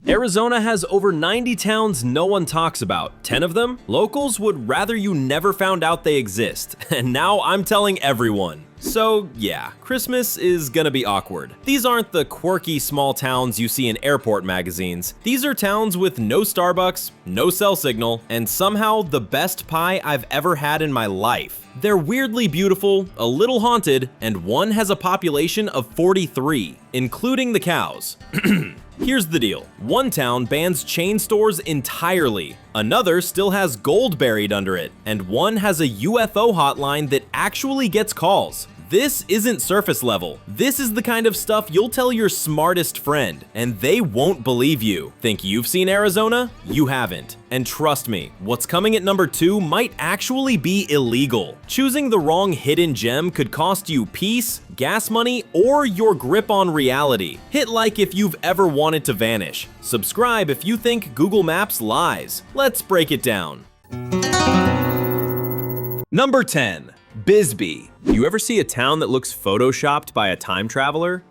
Arizona has over 90 towns no one talks about. 10 of them, locals would rather you never found out they exist. And now I'm telling everyone. So yeah, Christmas is gonna be awkward. These aren't the quirky small towns you see in airport magazines. These are towns with no Starbucks, no cell signal, and somehow the best pie I've ever had in my life. They're weirdly beautiful, a little haunted, and one has a population of 43, including the cows. Here's the deal. One town bans chain stores entirely, another still has gold buried under it, and one has a UFO hotline that actually gets calls. This isn't surface level. This is the kind of stuff you'll tell your smartest friend, and they won't believe you. Think you've seen Arizona? You haven't. And trust me, what's coming at number 2 might actually be illegal. Choosing the wrong hidden gem could cost you peace, gas money, or your grip on reality. Hit like if you've ever wanted to vanish. Subscribe if you think Google Maps lies. Let's break it down. Number 10. Bisbee. You ever see a town that looks photoshopped by a time traveler?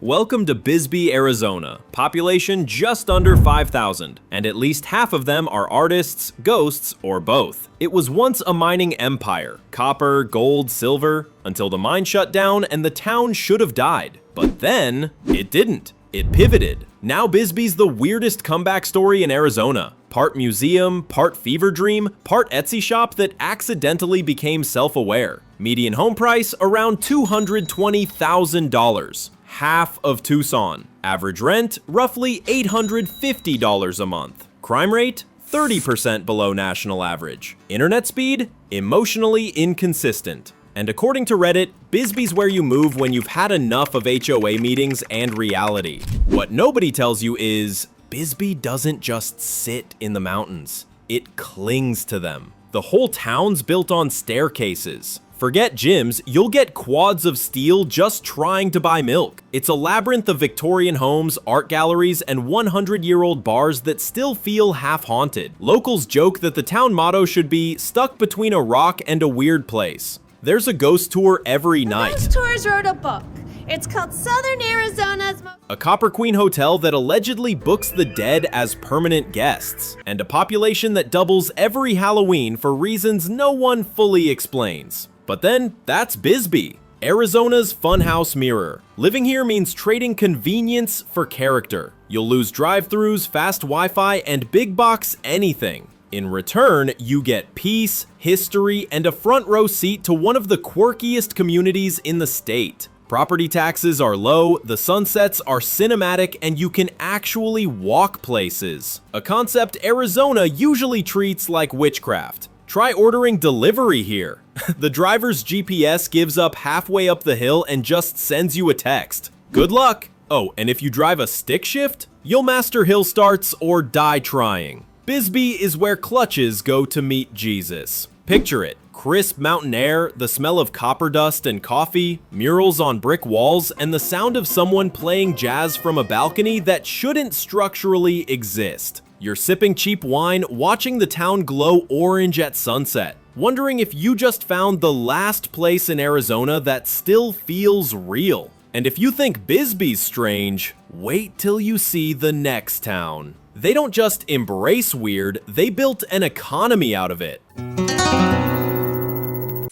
Welcome to Bisbee, Arizona. Population just under 5,000, and at least half of them are artists, ghosts, or both. It was once a mining empire, copper, gold, silver, until the mine shut down and the town should have died. But then, it didn't. It pivoted. Now Bisbee's the weirdest comeback story in Arizona. Part museum, part fever dream, part Etsy shop that accidentally became self-aware. Median home price around $220,000. Half of Tucson. Average rent, roughly $850 a month. Crime rate, 30% below national average. Internet speed, emotionally inconsistent. And according to Reddit, Bisbee's where you move when you've had enough of HOA meetings and reality. What nobody tells you is, Bisbee doesn't just sit in the mountains, it clings to them. The whole town's built on staircases. Forget gyms, you'll get quads of steel just trying to buy milk. It's a labyrinth of Victorian homes, art galleries, and 100-year-old bars that still feel half-haunted. Locals joke that the town motto should be, stuck between a rock and a weird place. There's a ghost tour every night. Ghost Tours wrote a book. It's called Southern Arizona's a Copper Queen hotel that allegedly books the dead as permanent guests, and a population that doubles every Halloween for reasons no one fully explains. But then, that's Bisbee, Arizona's funhouse mirror. Living here means trading convenience for character. You'll lose drive-thrus, fast Wi-Fi, and big box anything. In return, you get peace, history, and a front row seat to one of the quirkiest communities in the state. Property taxes are low, the sunsets are cinematic, and you can actually walk places. A concept Arizona usually treats like witchcraft. Try ordering delivery here. The driver's GPS gives up halfway up the hill and just sends you a text. Good luck! Oh, and if you drive a stick shift, you'll master hill starts or die trying. Bisbee is where clutches go to meet Jesus. Picture it. Crisp mountain air, the smell of copper dust and coffee, murals on brick walls, and the sound of someone playing jazz from a balcony that shouldn't structurally exist. You're sipping cheap wine, watching the town glow orange at sunset, wondering if you just found the last place in Arizona that still feels real. And if you think Bisbee's strange, wait till you see the next town. They don't just embrace weird, they built an economy out of it.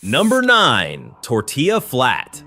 Number 9. Tortilla Flat.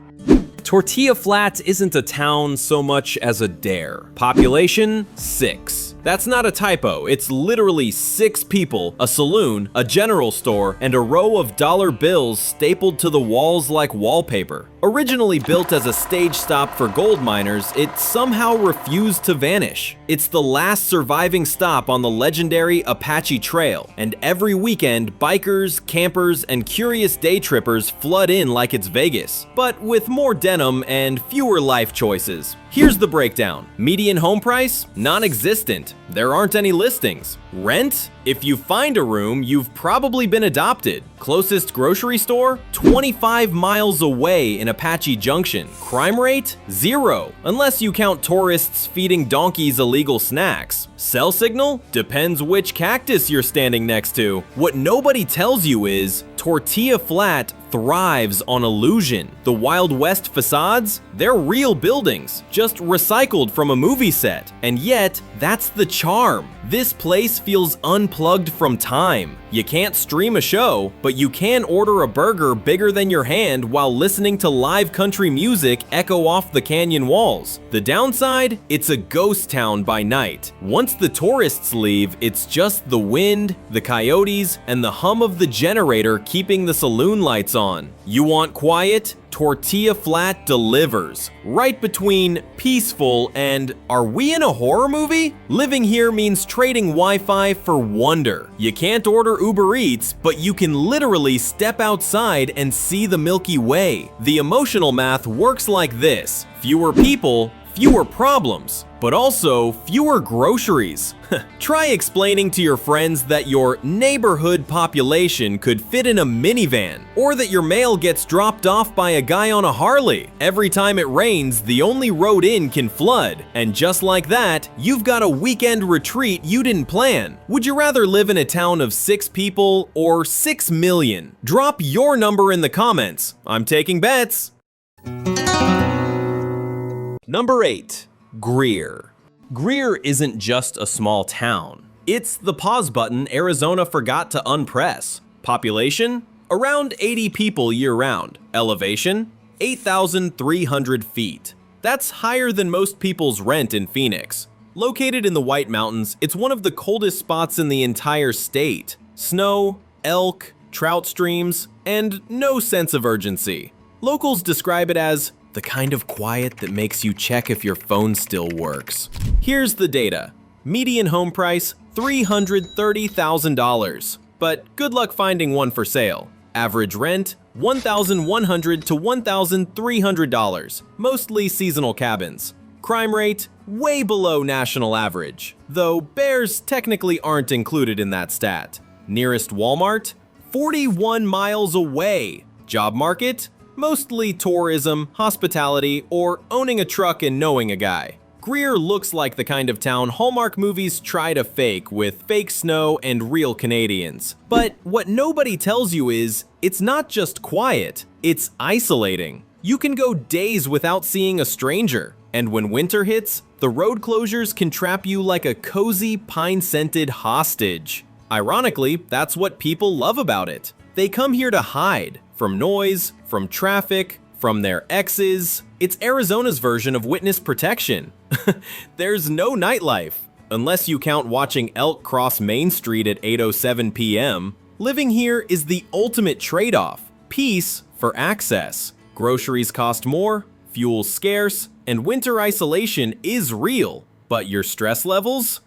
Tortilla Flat isn't a town so much as a dare. Population, 6. That's not a typo, it's literally 6 people, a saloon, a general store, and a row of dollar bills stapled to the walls like wallpaper. Originally built as a stage stop for gold miners, it somehow refused to vanish. It's the last surviving stop on the legendary Apache Trail, and every weekend, bikers, campers, and curious day trippers flood in like it's Vegas, but with more denim and fewer life choices. Here's the breakdown. Median home price? Non-existent. There aren't any listings. Rent? If you find a room, you've probably been adopted. Closest grocery store? 25 miles away in Apache Junction. Crime rate? 0, unless you count tourists feeding donkeys illegal snacks. Cell signal? Depends which cactus you're standing next to. What nobody tells you is, Tortilla Flat thrives on illusion. The Wild West facades? They're real buildings, just recycled from a movie set. And yet, that's the charm. This place feels unplugged from time. You can't stream a show, but you can order a burger bigger than your hand while listening to live country music echo off the canyon walls. The downside? It's a ghost town by night. Once the tourists leave, it's just the wind, the coyotes, and the hum of the generator keeping the saloon lights on. You want quiet? Tortilla Flat delivers, right between peaceful and are we in a horror movie? Living here means trading Wi-Fi for wonder. You can't order Uber Eats, but you can literally step outside and see the Milky Way. The emotional math works like this: fewer people, fewer problems, but also fewer groceries. Try explaining to your friends that your neighborhood population could fit in a minivan, or that your mail gets dropped off by a guy on a Harley. Every time it rains, the only road in can flood, and just like that, you've got a weekend retreat you didn't plan. Would you rather live in a town of 6 people or 6 million? Drop your number in the comments. I'm taking bets. Number 8. Greer. Greer isn't just a small town. It's the pause button Arizona forgot to unpress. Population? Around 80 people year-round. Elevation? 8,300 feet. That's higher than most people's rent in Phoenix. Located in the White Mountains, it's one of the coldest spots in the entire state. Snow, elk, trout streams, and no sense of urgency. Locals describe it as the kind of quiet that makes you check if your phone still works. Here's the data. Median home price, $330,000. But good luck finding one for sale. Average rent, $1,100 to $1,300, mostly seasonal cabins. Crime rate, way below national average, though bears technically aren't included in that stat. Nearest Walmart, 41 miles away. Job market, mostly tourism, hospitality, or owning a truck and knowing a guy. Greer looks like the kind of town Hallmark movies try to fake with fake snow and real Canadians. But what nobody tells you is, it's not just quiet, it's isolating. You can go days without seeing a stranger, and when winter hits, the road closures can trap you like a cozy, pine-scented hostage. Ironically, that's what people love about it. They come here to hide from noise, from traffic, from their exes. It's Arizona's version of witness protection. There's no nightlife, unless you count watching elk cross Main Street at 8:07 p.m. Living here is the ultimate trade-off: peace for access. Groceries cost more, fuel's scarce, and winter isolation is real. But your stress levels?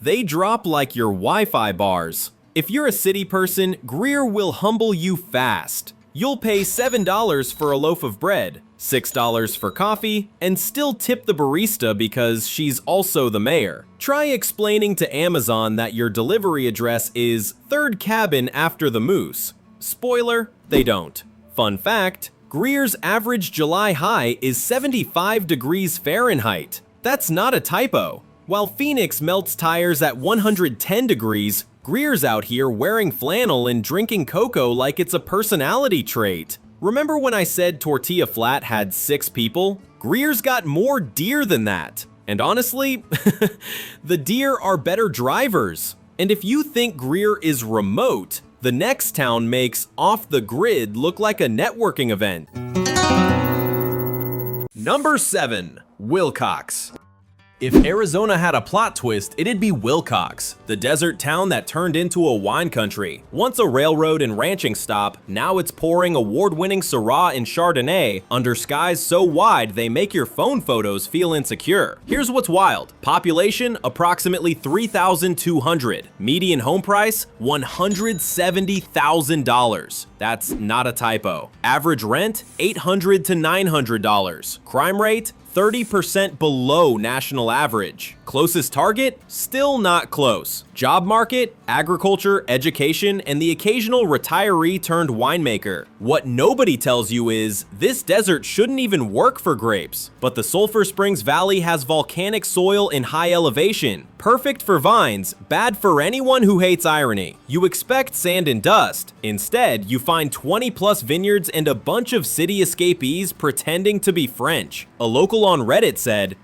They drop like your Wi-Fi bars. If you're a city person, Greer will humble you fast. You'll pay $7 for a loaf of bread, $6 for coffee, and still tip the barista because she's also the mayor. Try explaining to Amazon that your delivery address is third cabin after the moose. Spoiler, they don't. Fun fact, Greer's average July high is 75 degrees Fahrenheit. That's not a typo. While Phoenix melts tires at 110 degrees, Greer's out here wearing flannel and drinking cocoa like it's a personality trait. Remember when I said Tortilla Flat had 6 people? Greer's got more deer than that. And honestly, the deer are better drivers. And if you think Greer is remote, the next town makes Off the Grid look like a networking event. Number 7. Willcox. If Arizona had a plot twist, it'd be Willcox, the desert town that turned into a wine country. Once a railroad and ranching stop, now it's pouring award-winning Syrah and Chardonnay under skies so wide they make your phone photos feel insecure. Here's what's wild. Population, approximately 3,200. Median home price, $170,000. That's not a typo. Average rent, $800 to $900. Crime rate, 30% below national average. Closest target? Still not close. Job market, agriculture, education, and the occasional retiree turned winemaker. What nobody tells you is, this desert shouldn't even work for grapes. But the Sulphur Springs Valley has volcanic soil in high elevation. Perfect for vines, bad for anyone who hates irony. You expect sand and dust. Instead, you find 20 plus vineyards and a bunch of city escapees pretending to be French. A local on Reddit said,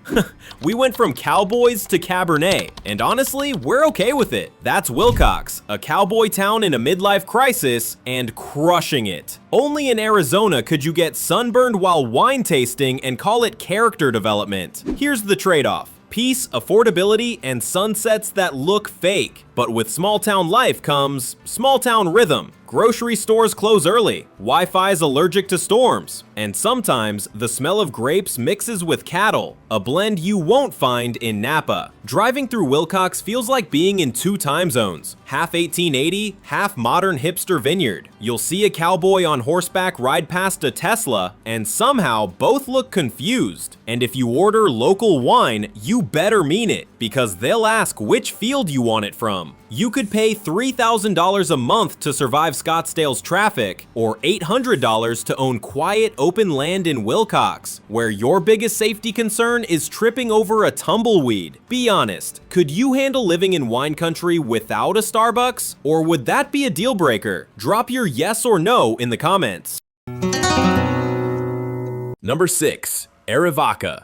"We went from cowboys to Cabernet, and honestly, we're okay with it." That's Willcox, a cowboy town in a midlife crisis, and crushing it. Only in Arizona could you get sunburned while wine tasting and call it character development. Here's the trade-off. Peace, affordability, and sunsets that look fake. But with small town life comes small town rhythm. Grocery stores close early, Wi-Fi's allergic to storms, and sometimes the smell of grapes mixes with cattle, a blend you won't find in Napa. Driving through Willcox feels like being in two time zones, half 1880, half modern hipster vineyard. You'll see a cowboy on horseback ride past a Tesla, and somehow both look confused. And if you order local wine, you better mean it, because they'll ask which field you want it from. You could pay $3,000 a month to survive Scottsdale's traffic, or $800 to own quiet open land in Willcox, where your biggest safety concern is tripping over a tumbleweed. Be honest, could you handle living in wine country without a Starbucks? Or would that be a deal breaker? Drop your yes or no in the comments. Number 6. Arivaca.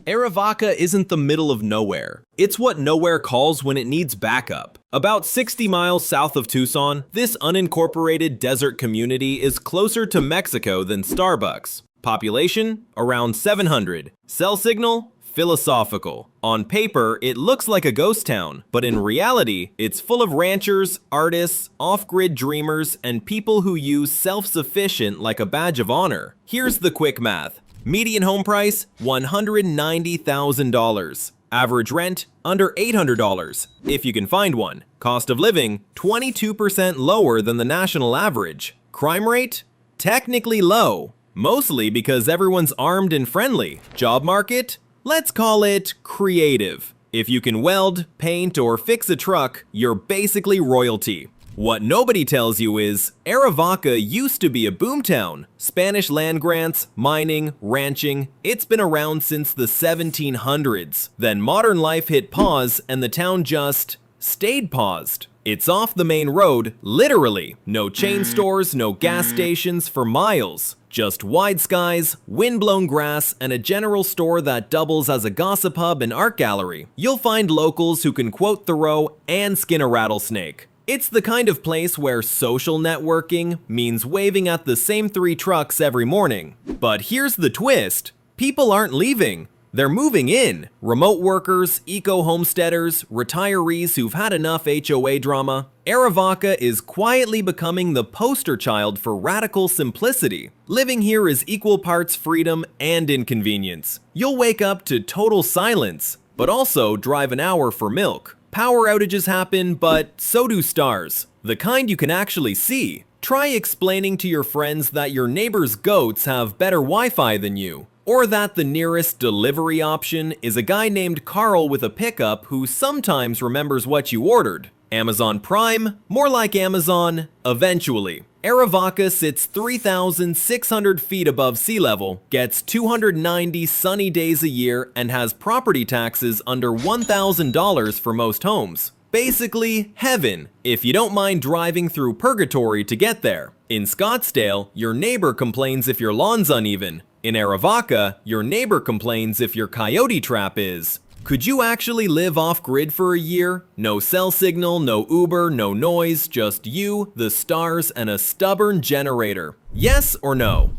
Arivaca isn't the middle of nowhere. It's what nowhere calls when it needs backup. About 60 miles south of Tucson, this unincorporated desert community is closer to Mexico than Starbucks. Population? Around 700. Cell signal? Philosophical. On paper, it looks like a ghost town, but in reality, it's full of ranchers, artists, off-grid dreamers, and people who use self-sufficient like a badge of honor. Here's the quick math. Median home price, $190,000. Average rent, under $800, if you can find one. Cost of living, 22% lower than the national average. Crime rate? Technically low, mostly because everyone's armed and friendly. Job market? Let's call it creative. If you can weld, paint, or fix a truck, you're basically royalty. What nobody tells you is, Arivaca used to be a boomtown. Spanish land grants, mining, ranching, it's been around since the 1700s. Then modern life hit pause and the town just stayed paused. It's off the main road, literally. No chain stores, no gas stations for miles. Just wide skies, wind-blown grass, and a general store that doubles as a gossip hub and art gallery. You'll find locals who can quote Thoreau and skin a rattlesnake. It's the kind of place where social networking means waving at the same 3 trucks every morning. But here's the twist. People aren't leaving. They're moving in. Remote workers, eco-homesteaders, retirees who've had enough HOA drama. Arivaca is quietly becoming the poster child for radical simplicity. Living here is equal parts freedom and inconvenience. You'll wake up to total silence, but also drive an hour for milk. Power outages happen, but so do stars. The kind you can actually see. Try explaining to your friends that your neighbor's goats have better Wi-Fi than you. Or that the nearest delivery option is a guy named Carl with a pickup who sometimes remembers what you ordered. Amazon Prime? More like Amazon, eventually. Arivaca sits 3,600 feet above sea level, gets 290 sunny days a year, and has property taxes under $1,000 for most homes. Basically, heaven, if you don't mind driving through purgatory to get there. In Scottsdale, your neighbor complains if your lawn's uneven. In Arivaca, your neighbor complains if your coyote trap is. Could you actually live off-grid for a year? No cell signal, no Uber, no noise, just you, the stars, and a stubborn generator. Yes or no?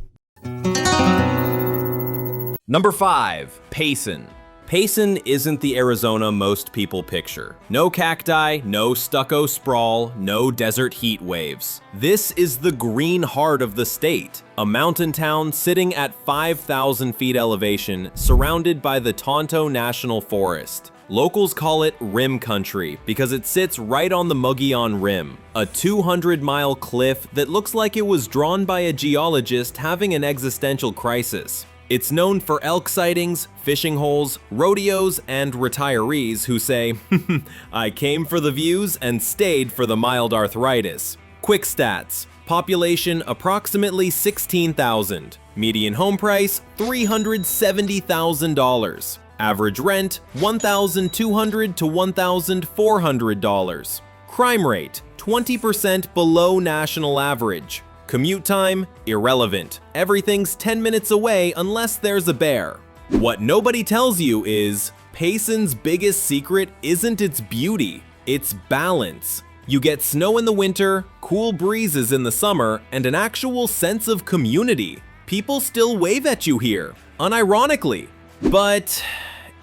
Number 5. Payson. Payson isn't the Arizona most people picture. No cacti, no stucco sprawl, no desert heat waves. This is the green heart of the state, a mountain town sitting at 5,000 feet elevation, surrounded by the Tonto National Forest. Locals call it Rim Country because it sits right on the Mogollon Rim, a 200-mile cliff that looks like it was drawn by a geologist having an existential crisis. It's known for elk sightings, fishing holes, rodeos, and retirees who say, I came for the views and stayed for the mild arthritis. Quick stats. Population approximately 16,000. Median home price $370,000. Average rent $1,200 to $1,400. Crime rate 20% below national average. Commute time irrelevant. Everything's 10 minutes away unless there's a bear. What nobody tells you is Payson's biggest secret isn't its beauty, it's balance. You get snow in the winter, cool breezes in the summer, and an actual sense of community. People still wave at you here, unironically. But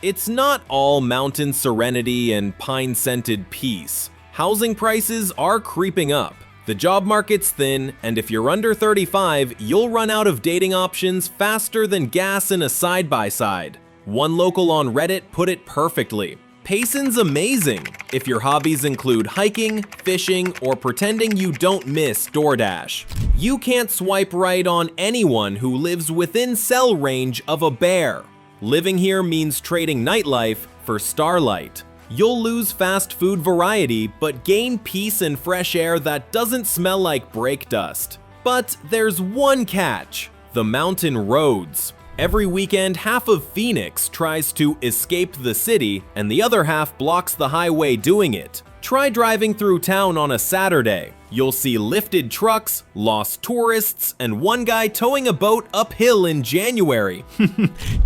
it's not all mountain serenity and pine-scented peace. Housing prices are creeping up. The job market's thin, and if you're under 35, you'll run out of dating options faster than gas in a side-by-side. One local on Reddit put it perfectly. Payson's amazing if your hobbies include hiking, fishing, or pretending you don't miss DoorDash. You can't swipe right on anyone who lives within cell range of a bear. Living here means trading nightlife for starlight. You'll lose fast food variety, but gain peace and fresh air that doesn't smell like brake dust. But there's one catch: the mountain roads. Every weekend, half of Phoenix tries to escape the city, and the other half blocks the highway doing it. Try driving through town on a Saturday. You'll see lifted trucks, lost tourists, and one guy towing a boat uphill in January,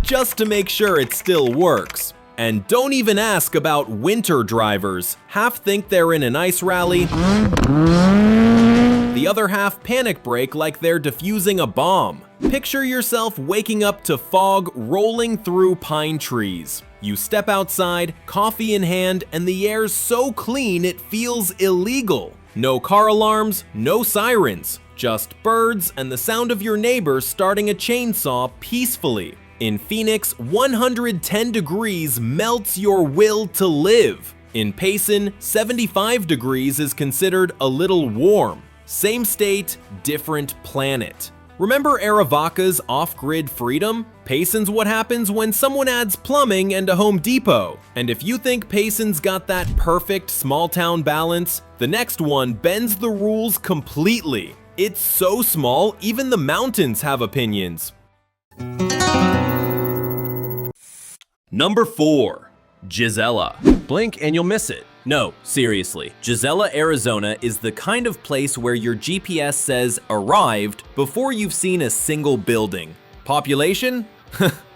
just to make sure it still works. And don't even ask about winter drivers. Half think they're in an ice rally. The other half panic brake like they're defusing a bomb. Picture yourself waking up to fog rolling through pine trees. You step outside, coffee in hand, and the air's so clean it feels illegal. No car alarms, no sirens, just birds and the sound of your neighbor starting a chainsaw peacefully. In Phoenix, 110 degrees melts your will to live. In Payson, 75 degrees is considered a little warm. Same state, different planet. Remember Arivaca's off-grid freedom? Payson's what happens when someone adds plumbing and a Home Depot. And if you think Payson's got that perfect small-town balance, the next one bends the rules completely. It's so small, even the mountains have opinions. Number 4. Gisela. Blink and you'll miss it. No, seriously, Gisela, Arizona is the kind of place where your GPS says arrived before you've seen a single building. Population?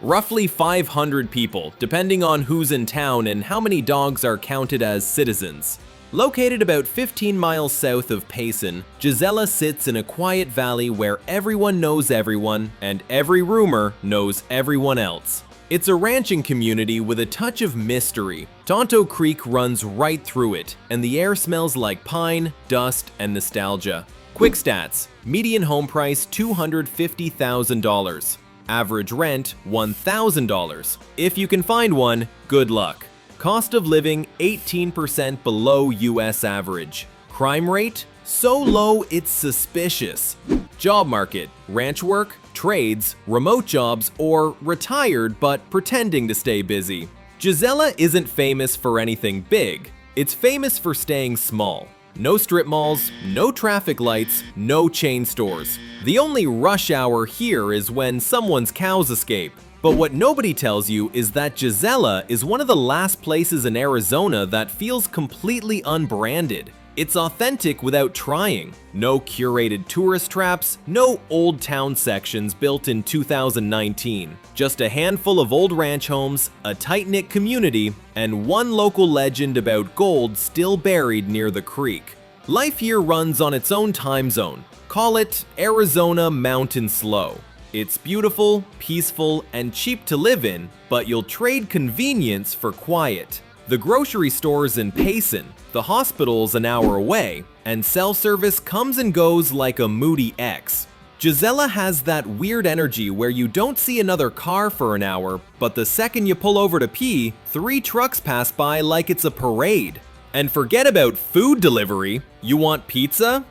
Roughly 500 people, depending on who's in town and how many dogs are counted as citizens. Located about 15 miles south of Payson, Gisela sits in a quiet valley where everyone knows everyone and every rumor knows everyone else. It's a ranching community with a touch of mystery. Tonto Creek runs right through it, and the air smells like pine, dust, and nostalgia. Quick stats: median home price $250,000. Average rent $1,000. If you can find one, good luck. Cost of living 18% below US average. Crime rate? So low it's suspicious. Job market: ranch work, trades, remote jobs, or retired but pretending to stay busy. Gisela isn't famous for anything big. It's famous for staying small. No strip malls, no traffic lights, no chain stores. The only rush hour here is when someone's cows escape. But what nobody tells you is that Gisela is one of the last places in Arizona that feels completely unbranded. It's authentic without trying. No curated tourist traps, no old town sections built in 2019. Just a handful of old ranch homes, a tight-knit community, and one local legend about gold still buried near the creek. Life here runs on its own time zone. Call it Arizona Mountain Slow. It's beautiful, peaceful, and cheap to live in, but you'll trade convenience for quiet. The grocery store's in Payson, the hospital's an hour away, and cell service comes and goes like a moody ex. Gisela has that weird energy where you don't see another car for an hour, but the second you pull over to pee, 3 trucks pass by like it's a parade. And forget about food delivery. You want pizza?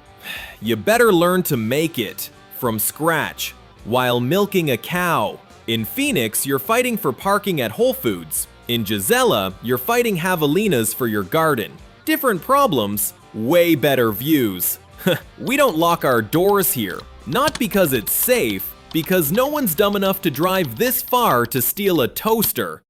You better learn to make it from scratch while milking a cow. In Phoenix, you're fighting for parking at Whole Foods. In Gisela, you're fighting javelinas for your garden. Different problems, way better views. We don't lock our doors here, not because it's safe, because no one's dumb enough to drive this far to steal a toaster.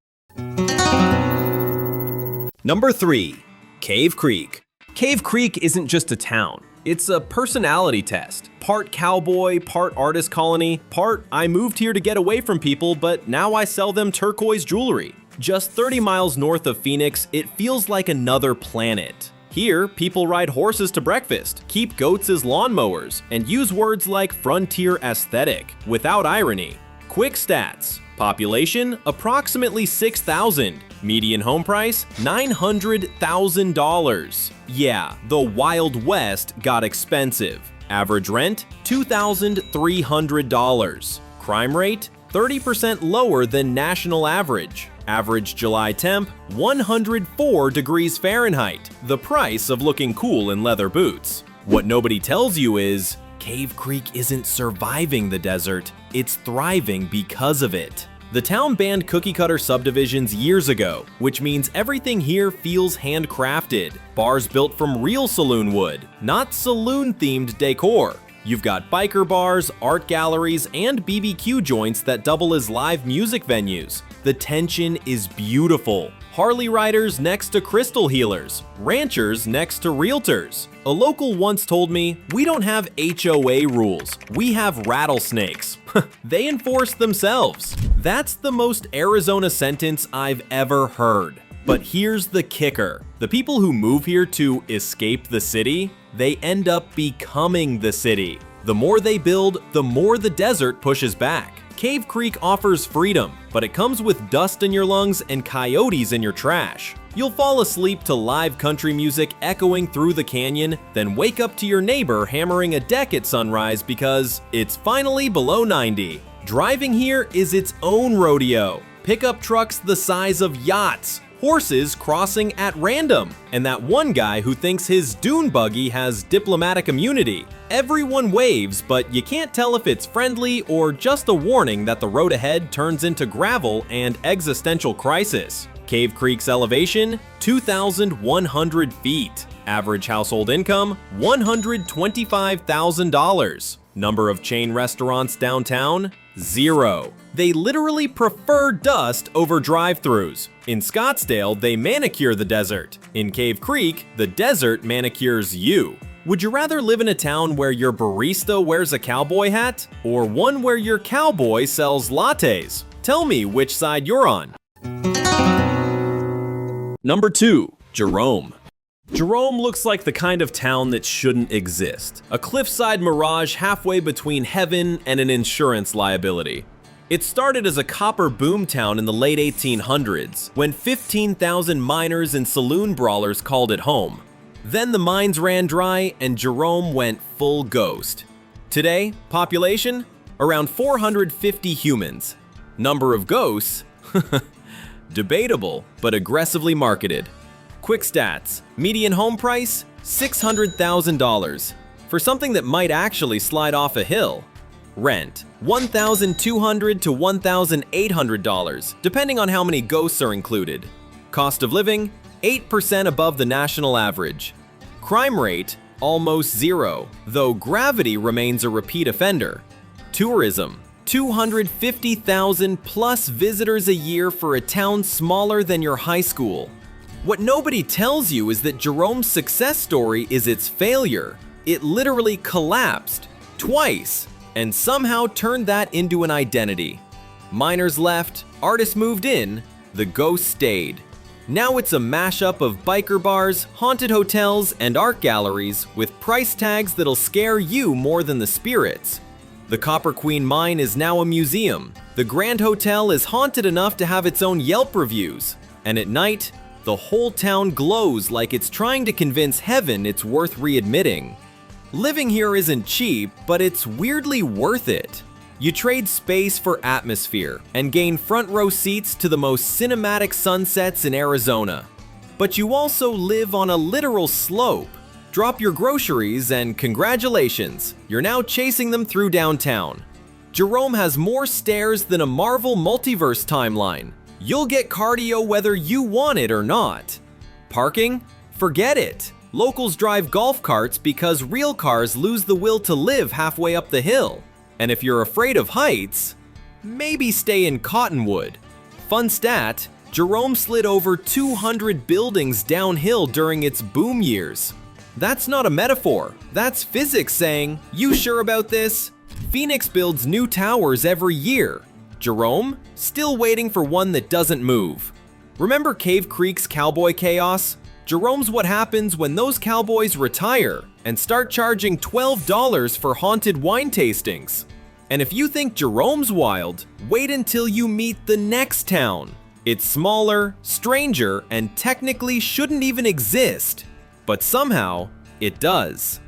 Number 3. Cave Creek. Cave Creek isn't just a town. It's a personality test. Part cowboy, part artist colony, part I moved here to get away from people, but now I sell them turquoise jewelry. Just 30 miles north of Phoenix, it feels like another planet. Here, people ride horses to breakfast, keep goats as lawnmowers, and use words like frontier aesthetic, without irony. Quick stats. Population, approximately 6,000. Median home price, $900,000. Yeah, the Wild West got expensive. Average rent, $2,300. Crime rate, 30% lower than national average. Average July temp, 104 degrees Fahrenheit, the price of looking cool in leather boots. What nobody tells you is, Cave Creek isn't surviving the desert, it's thriving because of it. The town banned cookie-cutter subdivisions years ago, which means everything here feels handcrafted. Bars built from real saloon wood, not saloon-themed decor. You've got biker bars, art galleries, and BBQ joints that double as live music venues. The tension is beautiful. Harley riders next to crystal healers, ranchers next to realtors. A local once told me, "We don't have HOA rules, we have rattlesnakes." They enforce themselves. That's the most Arizona sentence I've ever heard. But here's the kicker. The people who move here to escape the city, they end up becoming the city. The more they build, the more the desert pushes back. Cave Creek offers freedom, but it comes with dust in your lungs and coyotes in your trash. You'll fall asleep to live country music echoing through the canyon, then wake up to your neighbor hammering a deck at sunrise because it's finally below 90. Driving here is its own rodeo. Pickup trucks the size of yachts, horses crossing at random, and that one guy who thinks his dune buggy has diplomatic immunity. Everyone waves, but you can't tell if it's friendly or just a warning that the road ahead turns into gravel and existential crisis. Cave Creek's elevation, 2,100 feet. Average household income, $125,000. Number of chain restaurants downtown, 0. They literally prefer dust over drive-thrus. In Scottsdale, they manicure the desert. In Cave Creek, the desert manicures you. Would you rather live in a town where your barista wears a cowboy hat, or one where your cowboy sells lattes? Tell me which side you're on. Number 2. Jerome. Jerome looks like the kind of town that shouldn't exist. A cliffside mirage halfway between heaven and an insurance liability. It started as a copper boom town in the late 1800s, when 15,000 miners and saloon brawlers called it home. Then the mines ran dry and Jerome went full ghost. Today, population? Around 450 humans. Number of ghosts? Debatable, but aggressively marketed. Quick stats. Median home price, $600,000. For something that might actually slide off a hill. Rent, $1,200 to $1,800, depending on how many ghosts are included. Cost of living, 8% above the national average. Crime rate, almost 0, though gravity remains a repeat offender. Tourism, 250,000 plus visitors a year for a town smaller than your high school. What nobody tells you is that Jerome's success story is its failure. It literally collapsed, twice, and somehow turned that into an identity. Miners left, artists moved in, the ghost stayed. Now it's a mashup of biker bars, haunted hotels, and art galleries with price tags that'll scare you more than the spirits. The Copper Queen Mine is now a museum. The Grand Hotel is haunted enough to have its own Yelp reviews. And at night, the whole town glows like it's trying to convince heaven it's worth readmitting. Living here isn't cheap, but it's weirdly worth it. You trade space for atmosphere and gain front row seats to the most cinematic sunsets in Arizona. But you also live on a literal slope. Drop your groceries and congratulations, you're now chasing them through downtown. Jerome has more stairs than a Marvel multiverse timeline. You'll get cardio whether you want it or not. Parking? Forget it. Locals drive golf carts because real cars lose the will to live halfway up the hill. And if you're afraid of heights, maybe stay in Cottonwood. Fun stat, Jerome slid over 200 buildings downhill during its boom years. That's not a metaphor, that's physics saying, "You sure about this?" Phoenix builds new towers every year. Jerome? Still waiting for one that doesn't move. Remember Cave Creek's cowboy chaos? Jerome's what happens when those cowboys retire and start charging $12 for haunted wine tastings. And if you think Jerome's wild, wait until you meet the next town. It's smaller, stranger, and technically shouldn't even exist. But somehow, it does.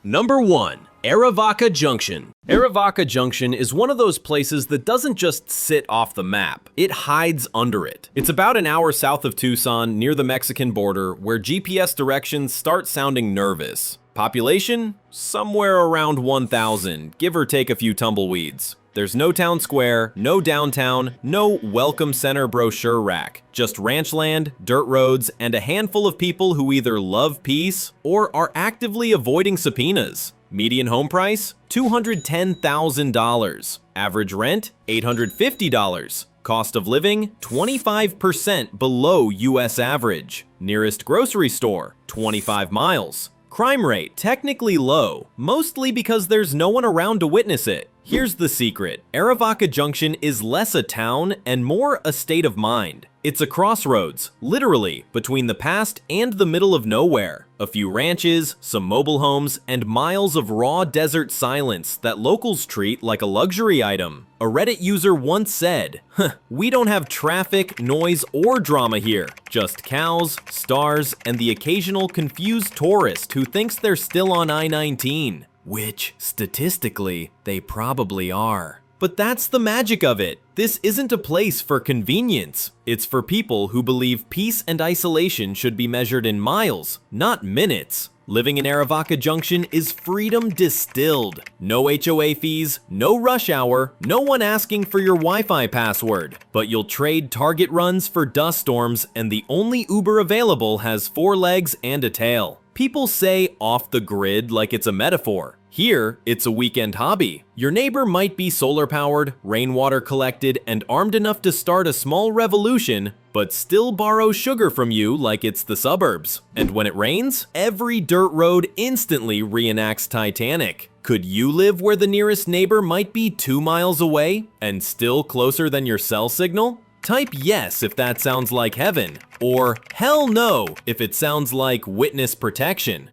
Number 1. Arivaca Junction. Arivaca Junction is one of those places that doesn't just sit off the map, it hides under it. It's about an hour south of Tucson, near the Mexican border, where GPS directions start sounding nervous. Population? Somewhere around 1,000, give or take a few tumbleweeds. There's no town square, no downtown, no welcome center brochure rack. Just ranch land, dirt roads, and a handful of people who either love peace or are actively avoiding subpoenas. Median home price? $210,000. Average rent? $850. Cost of living? 25% below US average. Nearest grocery store? 25 miles. Crime rate? Technically low, mostly because there's no one around to witness it. Here's the secret. Arivaca Junction is less a town and more a state of mind. It's a crossroads, literally, between the past and the middle of nowhere. A few ranches, some mobile homes, and miles of raw desert silence that locals treat like a luxury item. A Reddit user once said, "We don't have traffic, noise, or drama here. Just cows, stars, and the occasional confused tourist who thinks they're still on I-19. Which, statistically, they probably are. But that's the magic of it. This isn't a place for convenience. It's for people who believe peace and isolation should be measured in miles, not minutes. Living in Arivaca Junction is freedom distilled. No HOA fees, no rush hour, no one asking for your Wi-Fi password. But you'll trade Target runs for dust storms, and the only Uber available has 4 legs and a tail. People say off the grid like it's a metaphor. Here, it's a weekend hobby. Your neighbor might be solar powered, rainwater collected, and armed enough to start a small revolution, but still borrow sugar from you like it's the suburbs. And when it rains, every dirt road instantly reenacts Titanic. Could you live where the nearest neighbor might be 2 miles away and still closer than your cell signal? Type yes if that sounds like heaven, or hell no if it sounds like witness protection.